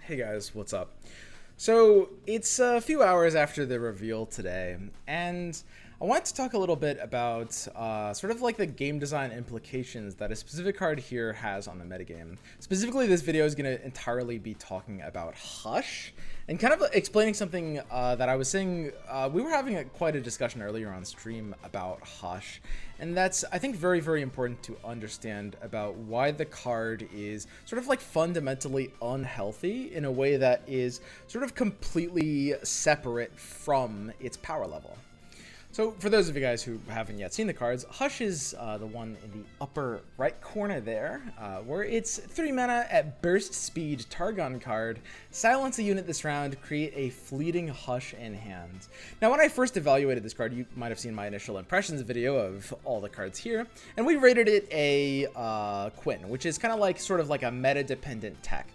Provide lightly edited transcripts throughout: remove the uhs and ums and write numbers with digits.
Hey guys, what's up? So it's a few hours after the reveal today, and I wanted to talk a little bit about sort of like the game design implications that a specific card here has on the metagame. Specifically, this video is going to entirely be talking about Hush, and kind of explaining something that I was saying. We were having quite a discussion earlier on stream about Hush, and that's, I think, very, very important to understand about why the card is sort of like fundamentally unhealthy in a way that is sort of completely separate from its power level. So for those of you guys who haven't yet seen the cards, Hush is the one in the upper right corner there, where it's 3 mana at burst speed Targon card, silence a unit this round, create a fleeting Hush in hand. Now when I first evaluated this card, you might have seen my initial impressions video of all the cards here, and we rated it a Quinn, which is kind of like sort of like a meta dependent tech.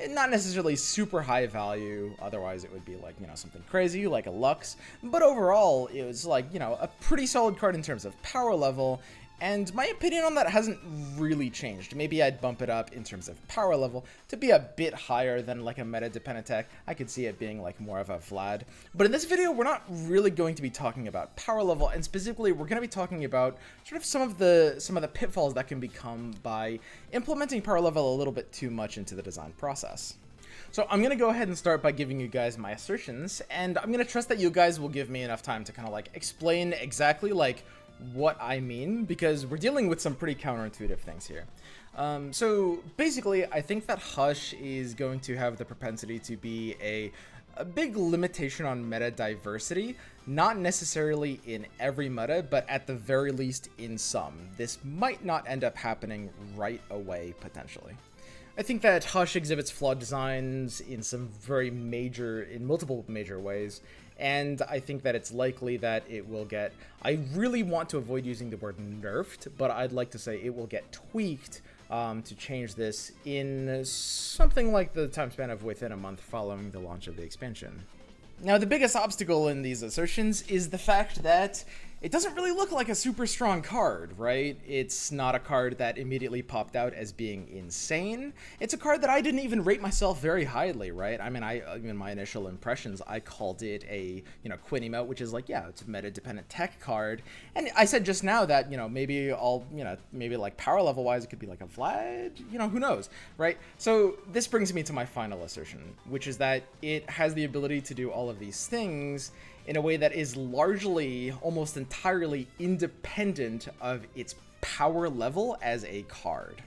Not necessarily super high value, otherwise it would be like, something crazy like a Lux, but overall it was like, a pretty solid card in terms of power level, and my opinion on that hasn't really changed. Maybe I'd bump it up in terms of power level to be a bit higher than like a meta dependent tech. I could see it being like more of a Vlad. But in this video, we're not really going to be talking about power level, and specifically we're going to be talking about sort of some of the pitfalls that can become by implementing power level a little bit too much into the design process. So I'm going to go ahead and start by giving you guys my assertions, and I'm going to trust that you guys will give me enough time to kind of like explain exactly like what I mean, because we're dealing with some pretty counterintuitive things here. So basically, I think that Hush is going to have the propensity to be a big limitation on meta diversity, not necessarily in every meta, but at the very least in some. This might not end up happening right away, potentially. I think that Hush exhibits flawed designs in multiple major ways, and I think that it's likely that it will get, I really want to avoid using the word nerfed, but I'd like to say it will get tweaked to change this in something like the time span of within a month following the launch of the expansion. Now, the biggest obstacle in these assertions is the fact that it doesn't really look like a super strong card, right? It's not a card that immediately popped out as being insane. It's a card that I didn't even rate myself very highly, right? I mean, in my initial impressions, I called it a, Quinn emote, which is like, yeah, it's a meta-dependent tech card. And I said just now that, maybe maybe like power level wise, it could be like a Vlad, who knows, right? So this brings me to my final assertion, which is that it has the ability to do all of these things in a way that is largely, almost entirely independent of its power level as a card.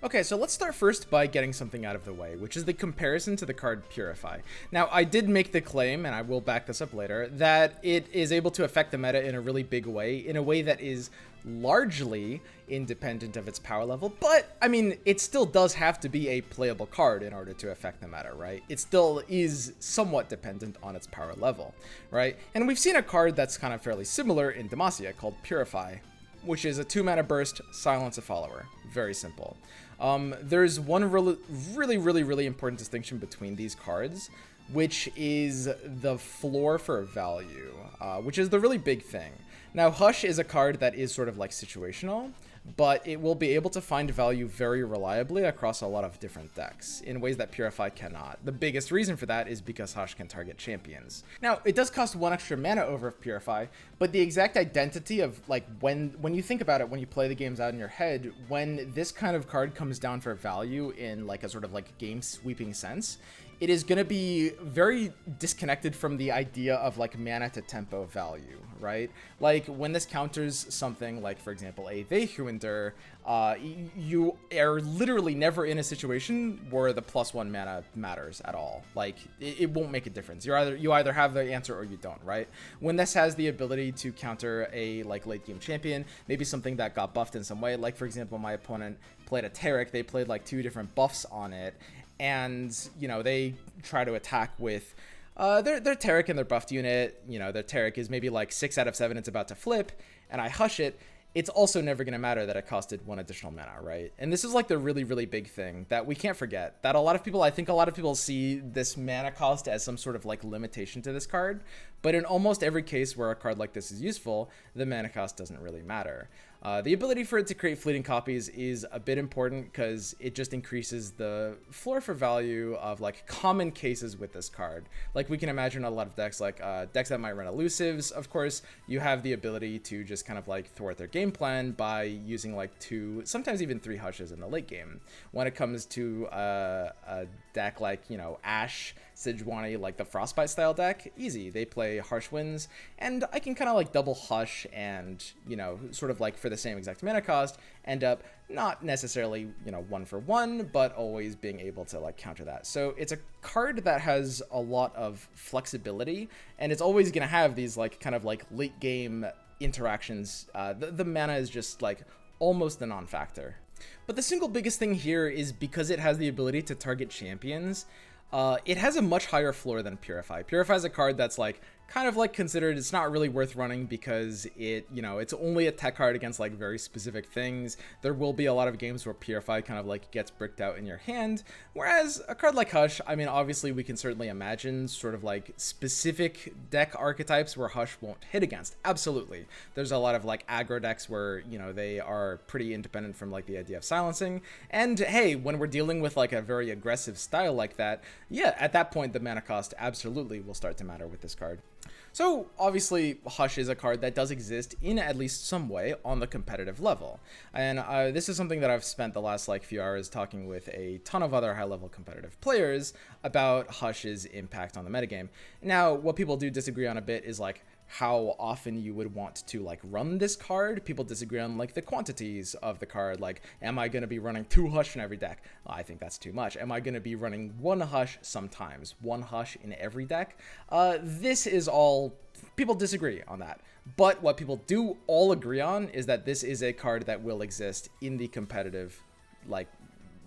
Okay, so let's start first by getting something out of the way, which is the comparison to the card Purify. Now, I did make the claim, and I will back this up later, that it is able to affect the meta in a really big way, in a way that is largely independent of its power level, but, I mean, it still does have to be a playable card in order to affect the meta, right? It still is somewhat dependent on its power level, right? And we've seen a card that's kind of fairly similar in Demacia called Purify, which is a 2-mana burst, silence a follower. Very simple. There's one really important distinction between these cards, which is the floor for value, which is the really big thing. Now, Hush is a card that is sort of like situational, but it will be able to find value very reliably across a lot of different decks in ways that Purify cannot. The biggest reason for that is because Hush can target champions. Now, it does cost 1 extra mana over Purify, but the exact identity of like when you think about it, when you play the games out in your head, when this kind of card comes down for value in like a sort of like game sweeping sense, it is going to be very disconnected from the idea of like mana to tempo value, right? Like when this counters something like, for example, a Viability, you are literally never in a situation where the +1 mana matters at all. Like it won't make a difference. You either have the answer or you don't, right? When this has the ability to counter a like late game champion, maybe something that got buffed in some way, like for example, my opponent played a Tarek, they played like 2 different buffs on it, and they try to attack with their Tarek and their buffed unit. Their Tarek is maybe like 6 out of 7, it's about to flip, and I Hush it. It's also never going to matter that it costed 1 additional mana, right? And this is like the really big thing that we can't forget, that I think a lot of people see this mana cost as some sort of like limitation to this card, but in almost every case where a card like this is useful, the mana cost doesn't really matter. The ability for it to create fleeting copies is a bit important because it just increases the floor for value of like common cases with this card. Like we can imagine a lot of decks, like decks that might run elusives. Of course, you have the ability to just kind of like thwart their game plan by using like 2, sometimes even 3 hushes in the late game. When it comes to a deck like, you know, Ash, Sejuani, like the Frostbite style deck, easy. They play Harsh Winds, and I can kind of like double Hush and, you know, sort of like for the same exact mana cost, end up not necessarily, you know, 1-for-1, but always being able to like counter that. So it's a card that has a lot of flexibility, and it's always going to have these like kind of like late game interactions. The mana is just like almost a non-factor. But the single biggest thing here is because it has the ability to target champions, it has a much higher floor than Purify. Purify is a card that's like kind of like considered it's not really worth running because it, you know, it's only a tech card against like very specific things. There will be a lot of games where Purify kind of like gets bricked out in your hand, whereas a card like Hush, I mean, obviously we can certainly imagine sort of like specific deck archetypes where Hush won't hit against. Absolutely. There's a lot of like aggro decks where, you know, they are pretty independent from like the idea of silencing, and hey, when we're dealing with like a very aggressive style like that, yeah, at that point the mana cost absolutely will start to matter with this card. So obviously Hush is a card that does exist in at least some way on the competitive level, and this is something that I've spent the last like few hours talking with a ton of other high level competitive players about Hush's impact on the metagame. Now what people do disagree on a bit is like how often you would want to like run this card. People disagree on like the quantities of the card. Like, am I going to be running 2 Hush in every deck? Well, I think that's too much. Am I going to be running 1 Hush sometimes? 1 Hush in every deck? This is all, people disagree on that. But what people do all agree on is that this is a card that will exist in the competitive like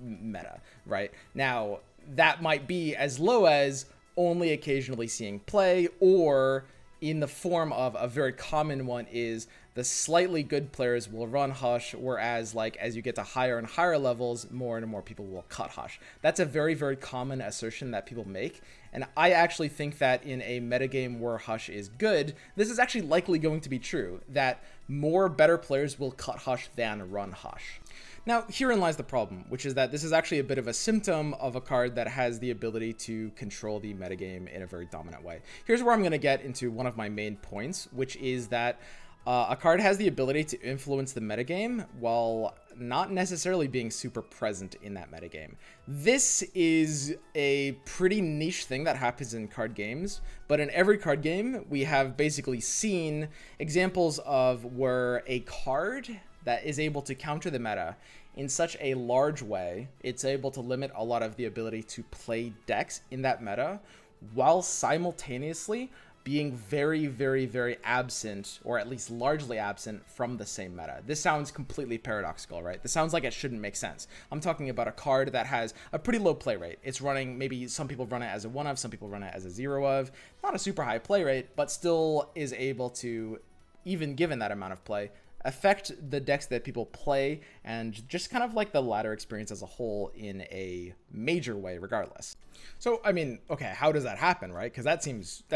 meta, right? Now, that might be as low as only occasionally seeing play, or in the form of a very common one is the slightly good players will run Hush, whereas like as you get to higher and higher levels, more and more people will cut Hush. That's a very, very common assertion that people make, and I actually think that in a metagame where Hush is good, this is actually likely going to be true, that more better players will cut Hush than run Hush. Now, herein lies the problem, which is that this is actually a bit of a symptom of a card that has the ability to control the metagame in a very dominant way. Here's where I'm going to get into one of my main points, which is that a card has the ability to influence the metagame while not necessarily being super present in that metagame. This is a pretty niche thing that happens in card games, but in every card game, we have basically seen examples of where a card that is able to counter the meta in such a large way, it's able to limit a lot of the ability to play decks in that meta while simultaneously being very, very, very absent, or at least largely absent from the same meta. This sounds completely paradoxical, right? This sounds like it shouldn't make sense. I'm talking about a card that has a pretty low play rate. It's running, maybe some people run it as a 1 of, some people run it as a 0 of, not a super high play rate, but still is able to, even given that amount of play, affect the decks that people play and just kind of like the ladder experience as a whole in a major way regardless. So, I mean, okay, how does that happen, right? Because that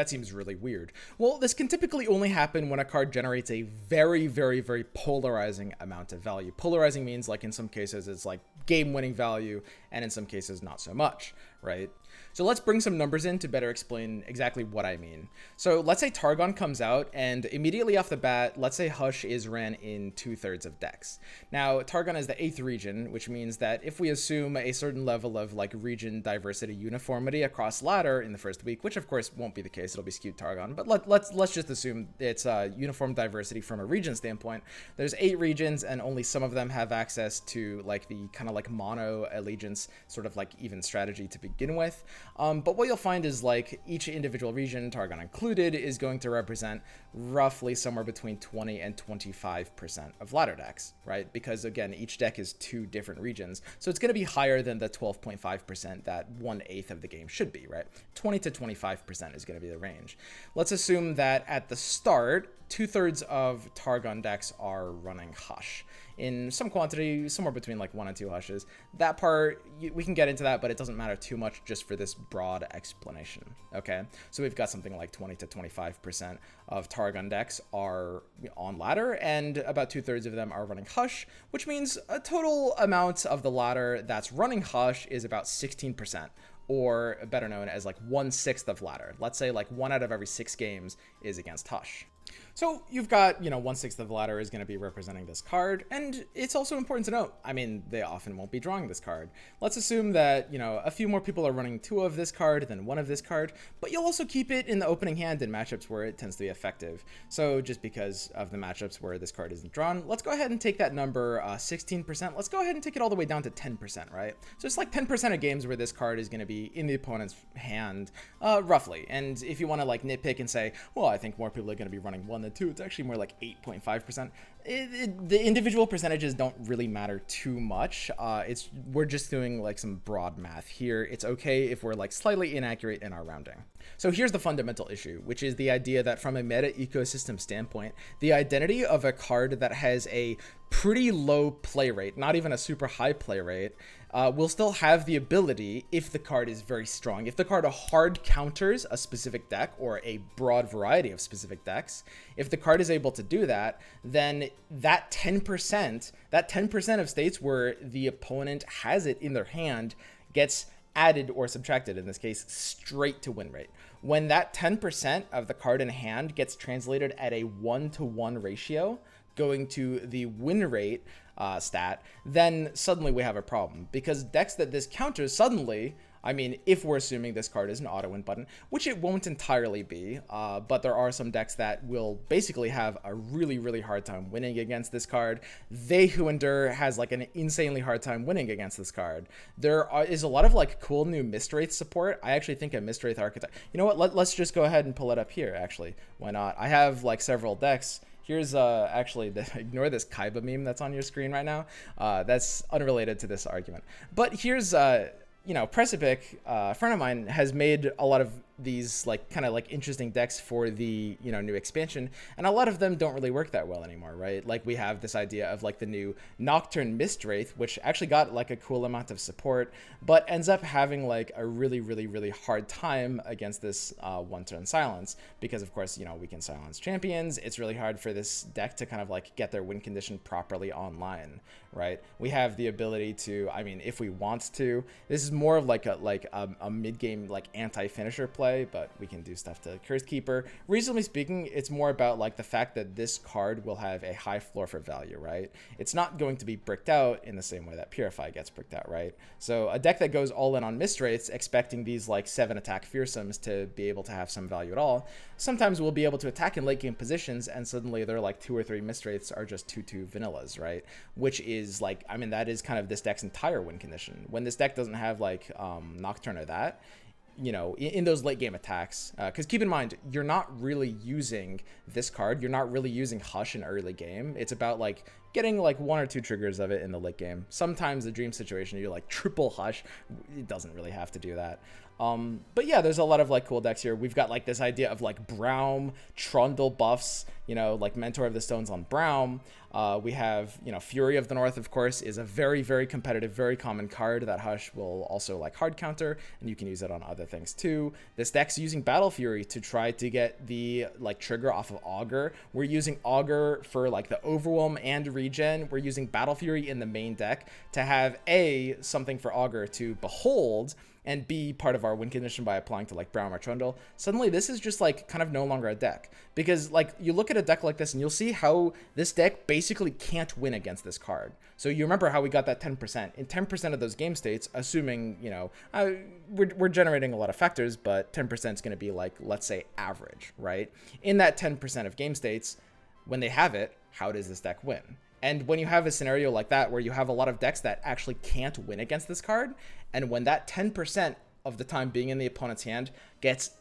seems really weird. Well, this can typically only happen when a card generates a very, very, very polarizing amount of value. Polarizing means like in some cases it's like game-winning value, and in some cases not so much, right? So let's bring some numbers in to better explain exactly what I mean. So let's say Targon comes out, and immediately off the bat, let's say Hush is ran in 2/3 of decks. Now, Targon is the 8th region, which means that if we assume a certain level of like region diversity uniformity across ladder in the first week, which of course won't be the case, it'll be skewed Targon, but let's just assume it's uniform diversity from a region standpoint. There's 8 regions, and only some of them have access to like the kind of like mono allegiance sort of like even strategy to begin with. But what you'll find is like each individual region, Targon included, is going to represent roughly somewhere between 20 and 25% of ladder decks, right? Because again, each deck is 2 different regions. So it's going to be higher than the 12.5% that 1/8 of the game should be, right? 20 to 25% is going to be the range. Let's assume that at the start, 2/3 of Targon decks are running Hush in some quantity, somewhere between like 1 and 2 Hushes. That part, we can get into that, but it doesn't matter too much just for this broad explanation, okay? So we've got something like 20 to 25% of Targon decks are on ladder, and about 2/3 of them are running Hush, which means a total amount of the ladder that's running Hush is about 16%. Or better known as like 1/6 of ladder. Let's say like 1 out of every 6 games is against Hush. So you've got, 1/6 of the ladder is going to be representing this card, and it's also important to note, I mean, they often won't be drawing this card. Let's assume that, a few more people are running 2 of this card than 1 of this card, but you'll also keep it in the opening hand in matchups where it tends to be effective. So just because of the matchups where this card isn't drawn, let's go ahead and take that number 16%. Let's go ahead and take it all the way down to 10%, right? So it's like 10% of games where this card is going to be in the opponent's hand, roughly. And if you want to like nitpick and say, well, I think more people are going to be running 1 than 2, it's actually more like 8.5%. The individual percentages don't really matter too much. We're just doing like some broad math here. It's okay if we're like slightly inaccurate in our rounding. So here's the fundamental issue, which is the idea that from a meta ecosystem standpoint, the identity of a card that has a pretty low play rate, not even a super high play rate, will still have the ability, if the card is very strong, if the card hard counters a specific deck or a broad variety of specific decks, if the card is able to do that, then that 10% of states where the opponent has it in their hand gets added or subtracted, in this case, straight to win rate. When that 10% of the card in hand gets translated at a 1-to-1 ratio, going to the win rate stat, then suddenly we have a problem, because decks that this counters suddenly, I mean, if we're assuming this card is an auto win button, which it won't entirely be, but there are some decks that will basically have a really, really hard time winning against this card. They Who Endure has like an insanely hard time winning against this card. There is a lot of like cool new Mistwraith support. I actually think a Mistwraith archetype, you know what, let's just go ahead and pull it up here, actually. Why not? I have like several decks. Here's actually, ignore this Kaiba meme that's on your screen right now. That's unrelated to this argument. But here's, Precipic, a friend of mine, has made a lot of these like kind of like interesting decks for the new expansion, and a lot of them don't really work that well anymore, right? Like we have this idea of like the new Nocturne Mistwraith, which actually got like a cool amount of support, but ends up having like a really, really, really hard time against this one-turn silence, because of course we can silence champions. It's really hard for this deck to kind of like get their win condition properly online, right? We have the ability to, I mean, if we want to, this is more of like a mid-game like anti-finisher play, but we can do stuff to Cursed Keeper. Reasonably speaking, it's more about like the fact that this card will have a high floor for value, right? It's not going to be bricked out in the same way that Purify gets bricked out, right? So a deck that goes all in on Mistwraiths, expecting these like 7 attack fearsomes to be able to have some value at all, sometimes we'll be able to attack in late game positions, and suddenly they're like 2 or 3 Mistwraiths are just 2/2 vanillas, right? Which is like, I mean, that is kind of this deck's entire win condition. When this deck doesn't have like Nocturne or that, in those late game attacks, because keep in mind, you're not really using this card, you're not really using Hush in early game. It's about like getting like 1 or 2 triggers of it in the late game. Sometimes the dream situation, you're like triple Hush. It doesn't really have to do that. But yeah, there's a lot of like cool decks here. We've got like this idea of like Braum, Trundle buffs, like Mentor of the Stones on Braum. We have, Fury of the North, of course, is a very, very competitive, very common card that Hush will also like hard counter, and you can use it on other things too. This deck's using Battle Fury to try to get the like trigger off of Augur. We're using Augur for like the Overwhelm and regen. We're using Battle Fury in the main deck to have something for Augur to behold, and be part of our win condition by applying to like Braum or Trundle. Suddenly this is just like kind of no longer a deck, because like you look at a deck like this and you'll see how this deck basically can't win against this card. So you remember how we got that 10%. In 10% of those game states, assuming, we're generating a lot of factors, but 10% is going to be like, let's say average, right? In that 10% of game states, when they have it, how does this deck win? And when you have a scenario like that, where you have a lot of decks that actually can't win against this card, and when that 10% of the time being in the opponent's hand gets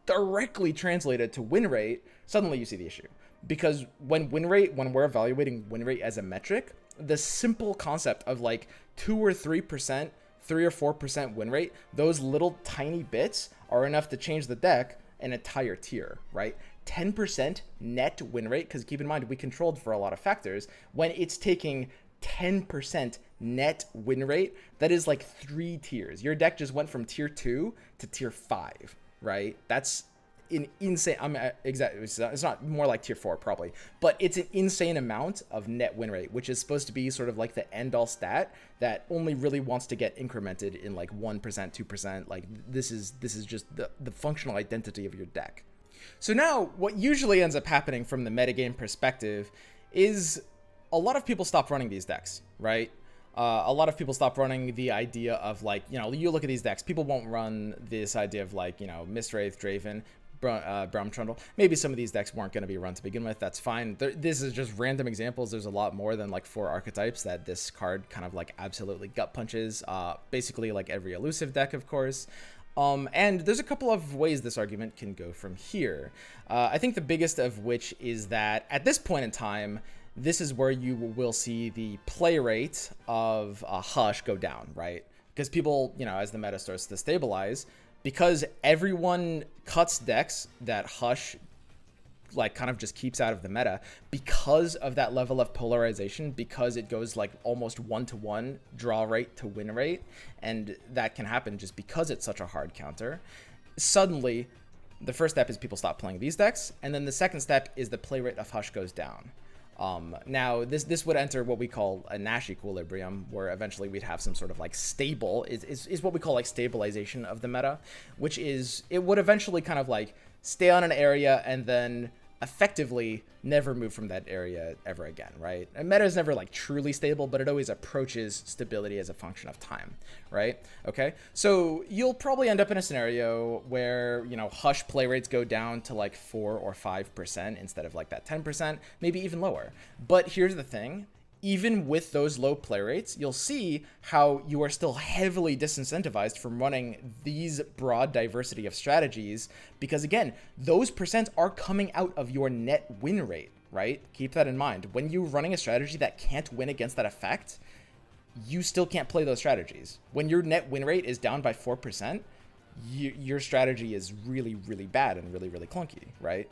directly translated to win rate, suddenly you see the issue. Because when we're evaluating win rate as a metric, the simple concept of like 2 or 3%, 3 or 4% win rate, those little tiny bits are enough to change the deck an entire tier, right? 10% net win rate, because keep in mind, we controlled for a lot of factors, when it's taking 10% net win rate, that is like 3 tiers. Your deck just went from tier 2 to tier 5, right? That's an insane, exactly, it's not, more like tier 4 probably, but it's an insane amount of net win rate, which is supposed to be sort of like the end all stat that only really wants to get incremented in like 1%, 2%. Like this is just the functional identity of your deck. So now what usually ends up happening from the metagame perspective is a lot of people stop running these decks, right? A lot of people stop running the idea of like, you know, you look at these decks, people won't run this idea of like, you know, Mistwraith, Draven, Braum Trundle. Maybe some of these decks weren't going to be run to begin with. That's fine. This is just random examples. There's a lot more than like 4 archetypes that this card kind of like absolutely gut punches. Basically like every elusive deck, of course. And there's a couple of ways this argument can go from here. I think the biggest of which is that at this point in time, this is where you will see the play rate of Hush go down, right? Because people, you know, as the meta starts to stabilize, because everyone cuts decks that Hush like kind of just keeps out of the meta because of that level of polarization, because it goes like almost 1-to-1 draw rate to win rate, and that can happen just because it's such a hard counter. Suddenly, the first step is people stop playing these decks, and then the second step is the play rate of Hush goes down. Now this would enter what we call a Nash equilibrium, where eventually we'd have some sort of like stable is what we call like stabilization of the meta, which is it would eventually kind of like stay on an area and then effectively never move from that area ever again, right? And meta is never like truly stable, but it always approaches stability as a function of time, right? Okay, so you'll probably end up in a scenario where, you know, Hush play rates go down to like 4 or 5% instead of like that 10%, maybe even lower. But here's the thing. Even with those low play rates, you'll see how you are still heavily disincentivized from running these broad diversity of strategies, because again, those percents are coming out of your net win rate, right? Keep that in mind. When you're running a strategy that can't win against that effect, you still can't play those strategies. When your net win rate is down by 4%, your strategy is really, really bad and really, really clunky, right?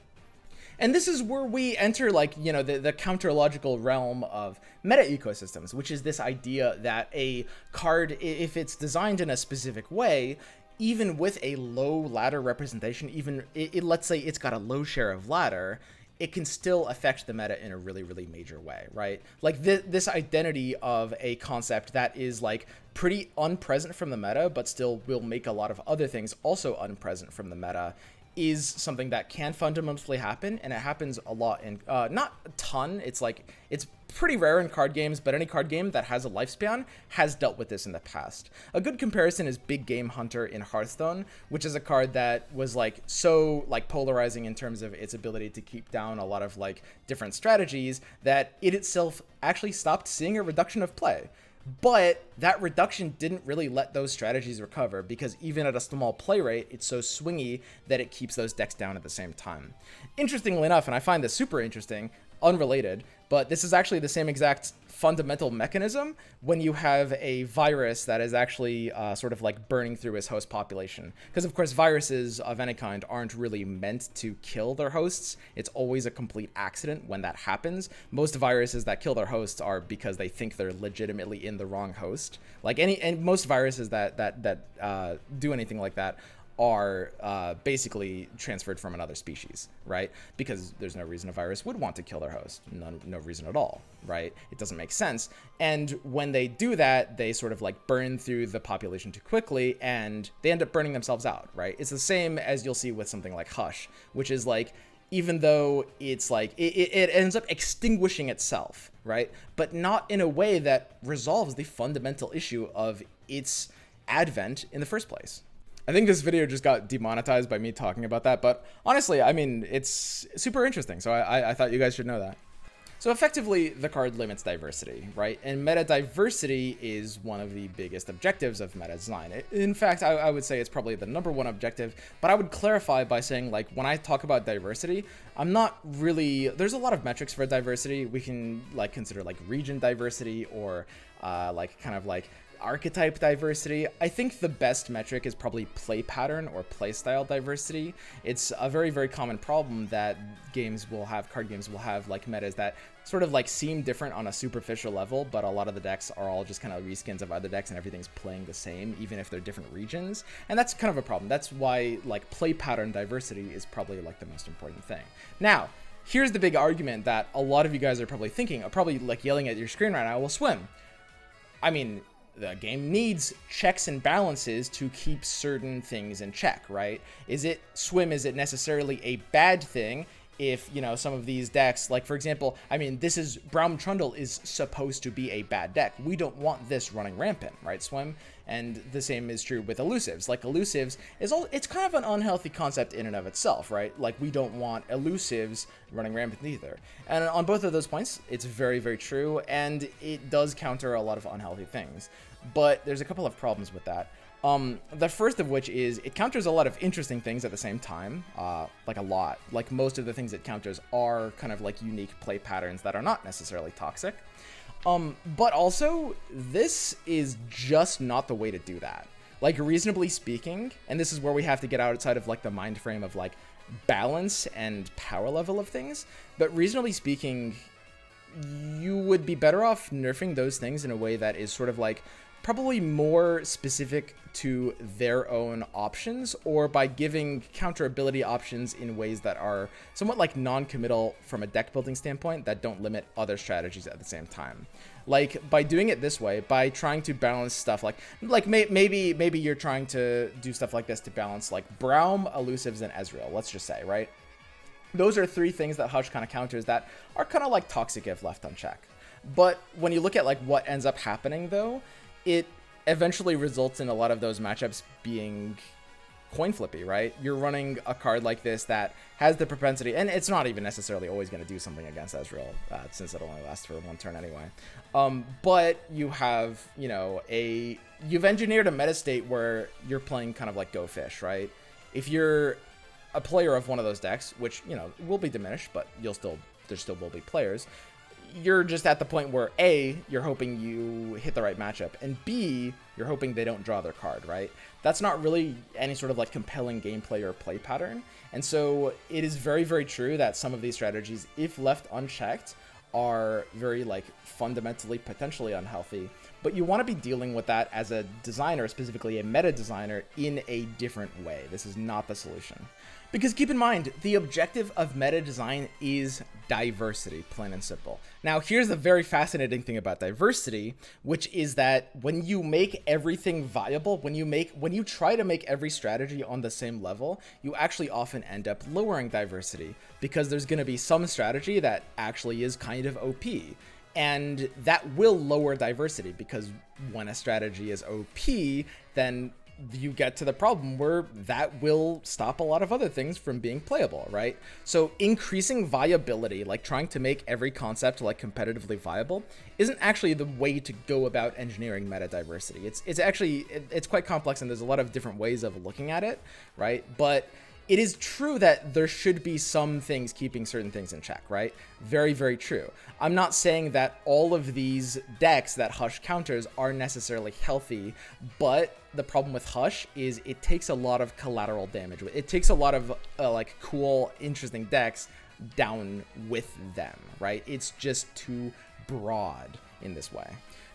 And this is where we enter, like, you know, the counterlogical realm of meta ecosystems, which is this idea that a card, if it's designed in a specific way, even with a low ladder representation, even let's say it's got a low share of ladder, it can still affect the meta in a really, really major way, right? Like this identity of a concept that is like pretty unpresent from the meta, but still will make a lot of other things also unpresent from the meta, is something that can fundamentally happen, and it happens a lot in not a ton. It's like it's pretty rare in card games, but any card game that has a lifespan has dealt with this in the past. A good comparison is Big Game Hunter in Hearthstone, which is a card that was like so like polarizing in terms of its ability to keep down a lot of like different strategies that it itself actually stopped seeing a reduction of play. But that reduction didn't really let those strategies recover, because even at a small play rate, it's so swingy that it keeps those decks down at the same time. Interestingly enough, and I find this super interesting, unrelated, but this is actually the same exact fundamental mechanism when you have a virus that is actually sort of like burning through its host population. Because of course viruses of any kind aren't really meant to kill their hosts. It's always a complete accident when that happens. Most viruses that kill their hosts are because they think they're legitimately in the wrong host. Like most viruses that do anything like that are basically transferred from another species, right? Because there's no reason a virus would want to kill their host. No reason at all, right? It doesn't make sense. And when they do that, they sort of like burn through the population too quickly, and they end up burning themselves out, right? It's the same as you'll see with something like Hush, which is like, even though it's like, it ends up extinguishing itself, right? But not in a way that resolves the fundamental issue of its advent in the first place. I think this video just got demonetized by me talking about that, but honestly, I mean, it's super interesting, so I thought you guys should know that. So effectively, the card limits diversity, right? And meta diversity is one of the biggest objectives of meta design. In fact, I would say it's probably the #1 objective, but I would clarify by saying, like, when I talk about diversity, I'm not really, there's a lot of metrics for diversity. We can like consider like region diversity, or like kind of like archetype diversity, I think the best metric is probably play pattern or play style diversity. It's a very, very common problem that card games will have, like metas that sort of like seem different on a superficial level, but a lot of the decks are all just kind of reskins of other decks and everything's playing the same, even if they're different regions. And that's kind of a problem. That's why like play pattern diversity is probably like the most important thing. Now, here's the big argument that a lot of you guys are probably thinking, probably like yelling at your screen right now, well, Swim, I mean, the game needs checks and balances to keep certain things in check, right? Is it necessarily a bad thing if, you know, some of these decks, like for example, I mean, Braum Trundle is supposed to be a bad deck. We don't want this running rampant, right, Swim? And the same is true with elusives. Like elusives it's kind of an unhealthy concept in and of itself, right? Like we don't want elusives running rampant either. And on both of those points, it's very, very true, and it does counter a lot of unhealthy things. But there's a couple of problems with that. The first of which is it counters a lot of interesting things at the same time, like a lot. Like most of the things it counters are kind of like unique play patterns that are not necessarily toxic. But also, this is just not the way to do that. Like, reasonably speaking, and this is where we have to get outside of, like, the mind frame of, like, balance and power level of things, but reasonably speaking, you would be better off nerfing those things in a way that is sort of, like, probably more specific to their own options, or by giving counter ability options in ways that are somewhat like non-committal from a deck building standpoint that don't limit other strategies at the same time. Like by doing it this way, by trying to balance stuff like maybe you're trying to do stuff like this to balance like Braum, elusives, and Ezreal, let's just say, right? Those are three things that Hush kind of counters that are kind of like toxic if left unchecked. But when you look at like what ends up happening though, it eventually results in a lot of those matchups being coin flippy, right? You're running a card like this that has the propensity, and it's not even necessarily always going to do something against Ezreal, since it only lasts for one turn anyway. But you have, you know, you've engineered a meta state where you're playing kind of like Go Fish, right? If you're a player of one of those decks, which, you know, will be diminished, but there still will be players, you're just at the point where A, you're hoping you hit the right matchup, and B, you're hoping they don't draw their card, right? That's not really any sort of like compelling gameplay or play pattern. And so it is very, very true that some of these strategies, if left unchecked, are very like fundamentally potentially unhealthy. But you want to be dealing with that as a designer, specifically a meta designer, in a different way. This is not the solution. Because keep in mind, the objective of meta design is diversity, plain and simple. Now, here's the very fascinating thing about diversity, which is that when you make everything viable, when you try to make every strategy on the same level, you actually often end up lowering diversity, because there's going to be some strategy that actually is kind of OP. And that will lower diversity, because when a strategy is OP, then you get to the problem where that will stop a lot of other things from being playable, right? So increasing viability, like trying to make every concept like competitively viable, isn't actually the way to go about engineering meta diversity. It's quite complex, and there's a lot of different ways of looking at it, right? But it is true that there should be some things keeping certain things in check, right? Very, very true. I'm not saying that all of these decks that Hush counters are necessarily healthy, but the problem with Hush is it takes a lot of collateral damage. It takes a lot of like cool, interesting decks down with them, right? It's just too broad in this way.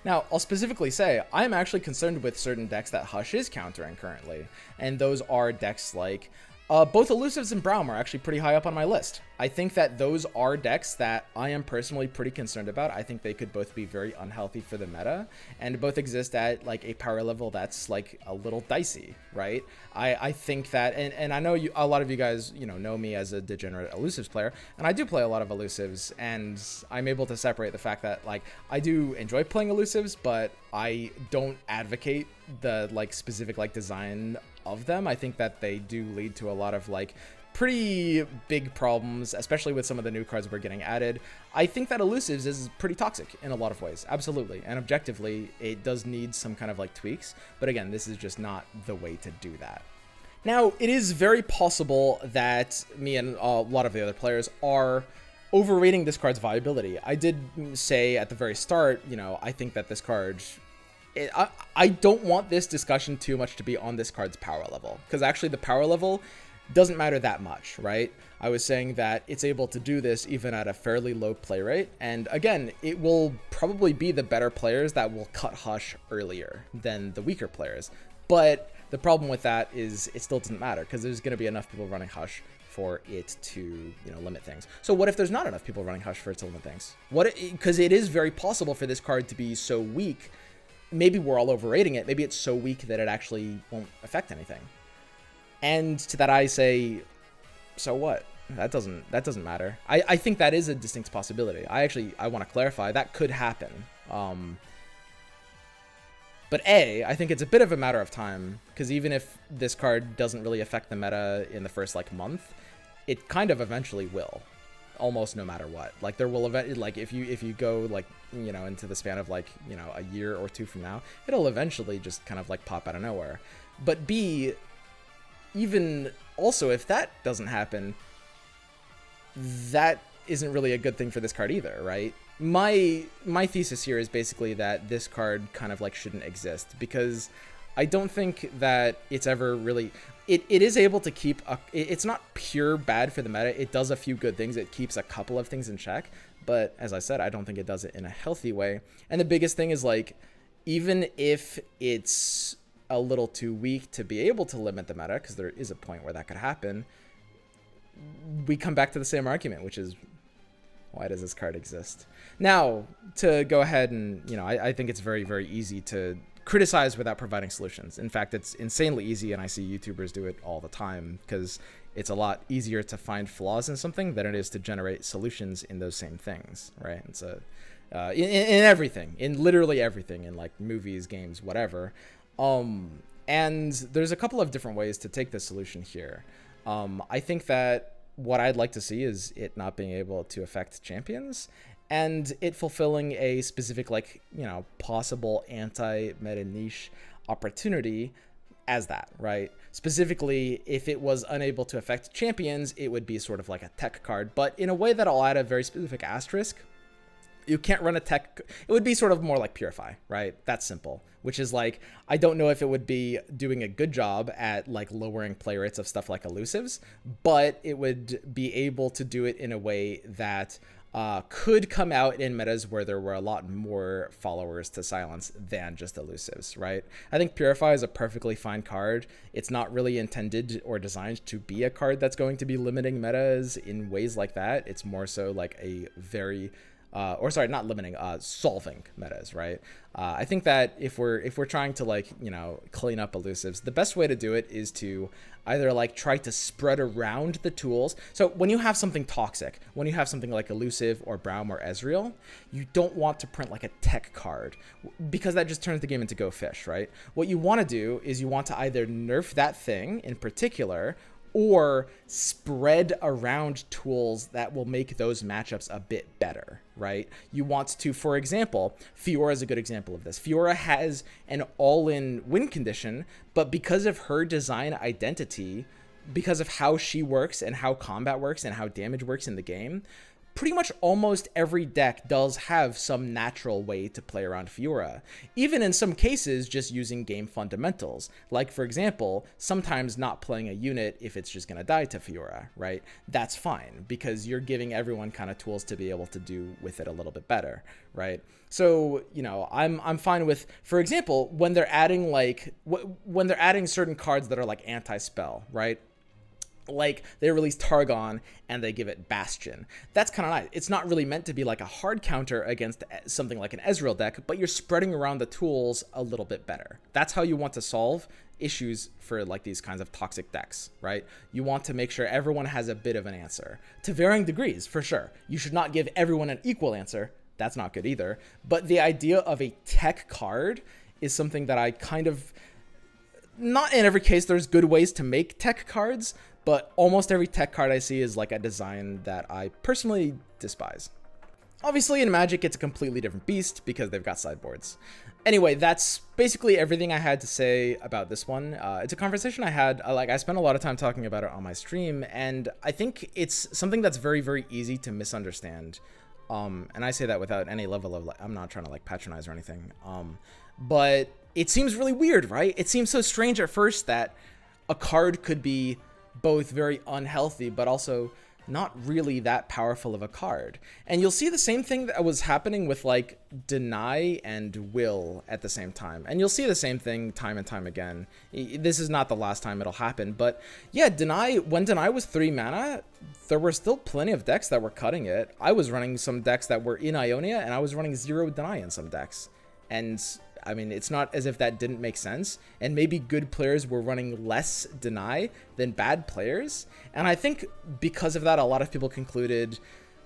Now, I'll specifically say I'm actually concerned with certain decks that Hush is countering currently, and those are decks like both Elusives and Braum are actually pretty high up on my list. I think that those are decks that I am personally pretty concerned about. I think they could both be very unhealthy for the meta, and both exist at like a power level that's like a little dicey, right? I think that, and I know a lot of you guys, you know me as a degenerate Elusives player, and I do play a lot of Elusives, and I'm able to separate the fact that like I do enjoy playing Elusives, but I don't advocate the like specific like design of them. I think that they do lead to a lot of like pretty big problems, especially with some of the new cards we're getting added. I think that Elusives is pretty toxic in a lot of ways, absolutely. And objectively, it does need some kind of like tweaks. But again, this is just not the way to do that. Now, it is very possible that me and a lot of the other players are overrating this card's viability. I did say at the very start, you know, I think that this card, I don't want this discussion too much to be on this card's power level, because actually the power level doesn't matter that much, right? I was saying that it's able to do this even at a fairly low play rate, and again, it will probably be the better players that will cut Hush earlier than the weaker players. But the problem with that is it still doesn't matter, because there's going to be enough people running Hush for it to, you know, limit things. So what if there's not enough people running Hush for it to limit things? Because it is very possible for this card to be so weak. Maybe we're all overrating it. Maybe it's so weak that it actually won't affect anything. And to that I say, so what? That doesn't matter. I think that is a distinct possibility. I want to clarify that could happen. But I think it's a bit of a matter of time, because even if this card doesn't really affect the meta in the first like month, it kind of eventually will, almost no matter what. Like there will eventually, like if you go like, you know, into the span of like, you know, a year or two from now, it'll eventually just kind of like pop out of nowhere. But B, even also if that doesn't happen, that isn't really a good thing for this card either, right? My thesis here is basically that this card kind of like shouldn't exist, because I don't think that it's ever really, it is able to keep it's not pure bad for the meta. It does a few good things. It keeps a couple of things in check, but as I said, I don't think it does it in a healthy way. And the biggest thing is like, even if it's a little too weak to be able to limit the meta, because there is a point where that could happen, we come back to the same argument, which is, why does this card exist? Now, to go ahead and, you know, I think it's very, very easy to criticize without providing solutions. In fact, it's insanely easy, and I see YouTubers do it all the time, because it's a lot easier to find flaws in something than it is to generate solutions in those same things, right? It's in everything, in literally everything, in like movies, games, whatever. And there's a couple of different ways to take this solution here. I think that what I'd like to see is it not being able to affect champions, and it fulfilling a specific, like, you know, possible anti-meta niche opportunity as that, right? Specifically, if it was unable to affect champions, it would be sort of like a tech card, but in a way that I'll add a very specific asterisk. You can't run a tech. It would be sort of more like Purify, right? That's simple, which is like, I don't know if it would be doing a good job at like lowering play rates of stuff like elusives, but it would be able to do it in a way that could come out in metas where there were a lot more followers to silence than just elusives, right? I think Purify is a perfectly fine card. It's not really intended or designed to be a card that's going to be limiting metas in ways like that. It's more so like a very not limiting, solving metas, right? I think that if we're trying to, like, you know, clean up elusives, the best way to do it is to either like try to spread around the tools. So when you have something toxic, when you have something like elusive or Braum or Ezreal, you don't want to print like a tech card, because that just turns the game into go fish, right? What you want to do is you want to either nerf that thing in particular, or spread around tools that will make those matchups a bit better, right? You want to, for example, Fiora is a good example of this. Fiora has an all-in win condition, but because of her design identity, because of how she works and how combat works and how damage works in the game, pretty much almost every deck does have some natural way to play around Fiora, even in some cases just using game fundamentals. Like, for example, sometimes not playing a unit if it's just going to die to Fiora, right? That's fine, because you're giving everyone kind of tools to be able to do with it a little bit better, right? So, you know, I'm fine with, for example, when they're adding like, when they're adding certain cards that are like anti-spell, right? Like they release Targon and they give it Bastion. That's kind of nice. It's not really meant to be like a hard counter against something like an Ezreal deck, but you're spreading around the tools a little bit better. That's how you want to solve issues for like these kinds of toxic decks, right? You want to make sure everyone has a bit of an answer, to varying degrees, for sure. You should not give everyone an equal answer. That's not good either. But the idea of a tech card is something that I kind of, not in every case there's good ways to make tech cards, but almost every tech card I see is like a design that I personally despise. Obviously in Magic it's a completely different beast because they've got sideboards. Anyway, that's basically everything I had to say about this one. It's a conversation I had, I spent a lot of time talking about it on my stream, and I think it's something that's very, very easy to misunderstand. And I say that without any level of, I'm not trying to like patronize or anything. but it seems really weird, right? It seems so strange at first that a card could be both very unhealthy, but also not really that powerful of a card. And you'll see the same thing that was happening with like Deny and Will at the same time. And you'll see the same thing time and time again. This is not the last time it'll happen, but yeah, when Deny was 3 mana, there were still plenty of decks that were cutting it. I was running some decks that were in Ionia, and I was running 0 Deny in some decks. And I mean, it's not as if that didn't make sense, and maybe good players were running less Deny than bad players, and I think because of that, a lot of people concluded,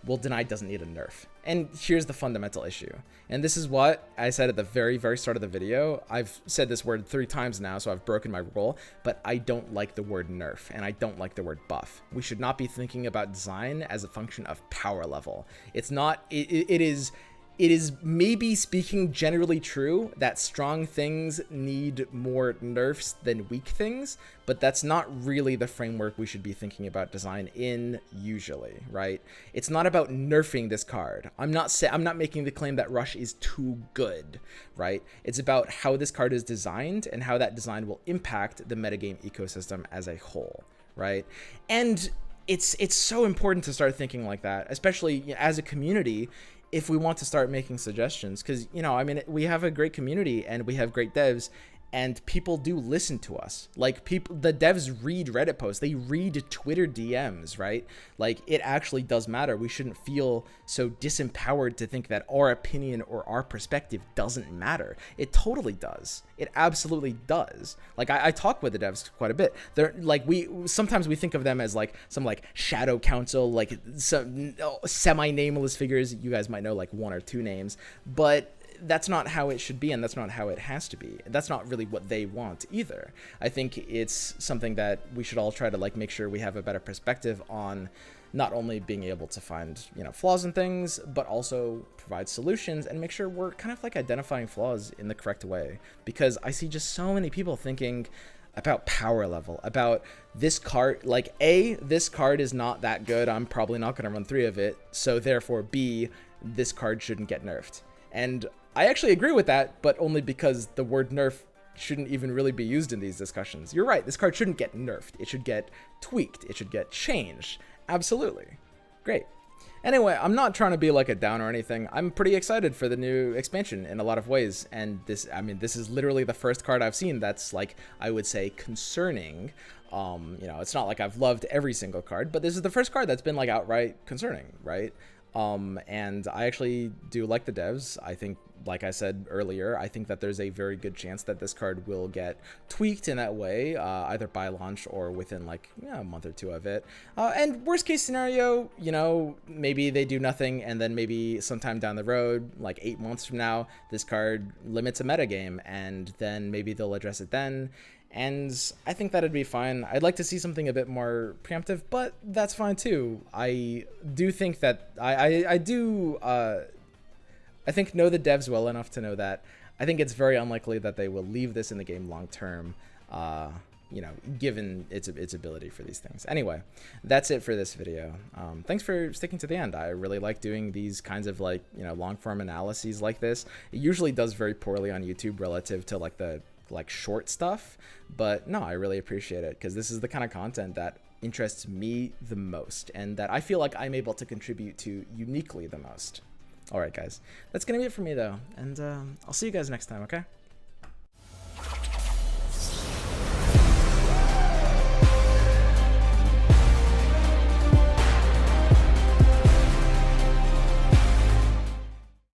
well, Deny doesn't need a nerf. And here's the fundamental issue, and this is what I said at the very, very start of the video. I've said this word 3 times now, so I've broken my rule, but I don't like the word nerf, and I don't like the word buff. We should not be thinking about design as a function of power level. It's not, it is maybe speaking generally true that strong things need more nerfs than weak things, but that's not really the framework we should be thinking about design in usually, right? It's not about nerfing this card. I'm not making the claim that Rush is too good, right? It's about how this card is designed and how that design will impact the metagame ecosystem as a whole, right? And it's so important to start thinking like that, especially as a community, if we want to start making suggestions, because, you know, I mean, we have a great community and we have great devs, and people do listen to us. Like, the devs read Reddit posts, they read Twitter DMs, right? Like, it actually does matter. We shouldn't feel so disempowered to think that our opinion or our perspective doesn't matter. It totally does. It absolutely does. Like, I talk with the devs quite a bit. They're like, sometimes we think of them as like some like shadow council, like some semi-nameless figures. You guys might know like 1 or 2 names, but that's not how it should be, and that's not how it has to be. That's not really what they want either. I think it's something that we should all try to like make sure we have a better perspective on, not only being able to find, you know, flaws in things, but also provide solutions and make sure we're kind of like identifying flaws in the correct way. Because I see just so many people thinking about power level, about this card, like A, this card is not that good, I'm probably not going to run 3 of it, so therefore B, this card shouldn't get nerfed. And I actually agree with that, but only because the word nerf shouldn't even really be used in these discussions. You're right, this card shouldn't get nerfed. It should get tweaked. It should get changed. Absolutely. Great. Anyway, I'm not trying to be like a downer or anything. I'm pretty excited for the new expansion in a lot of ways. And this, I mean, this is literally the first card I've seen that's like, I would say, concerning. You know, it's not like I've loved every single card, but this is the first card that's been like outright concerning, right? And I actually do like the devs. I think, like I said earlier, I think that there's a very good chance that this card will get tweaked in that way, either by launch or within like a month or 2 of it. And worst case scenario, you know, maybe they do nothing, and then maybe sometime down the road, like 8 months from now, this card limits a metagame, and then maybe they'll address it then. And I think that'd be fine. I'd like to see something a bit more preemptive, but that's fine too. I do think that I think know the devs well enough to know that I think it's very unlikely that they will leave this in the game long term, you know, given its ability for these things. Anyway, that's it for this video. Thanks for sticking to the end. I really like doing these kinds of like, you know, long form analyses like this. It usually does very poorly on YouTube relative to like the short stuff, but no, I really appreciate it because this is the kind of content that interests me the most and that I feel like I'm able to contribute to uniquely the most. All right, guys, that's gonna be it for me though, and I'll see you guys next time, okay?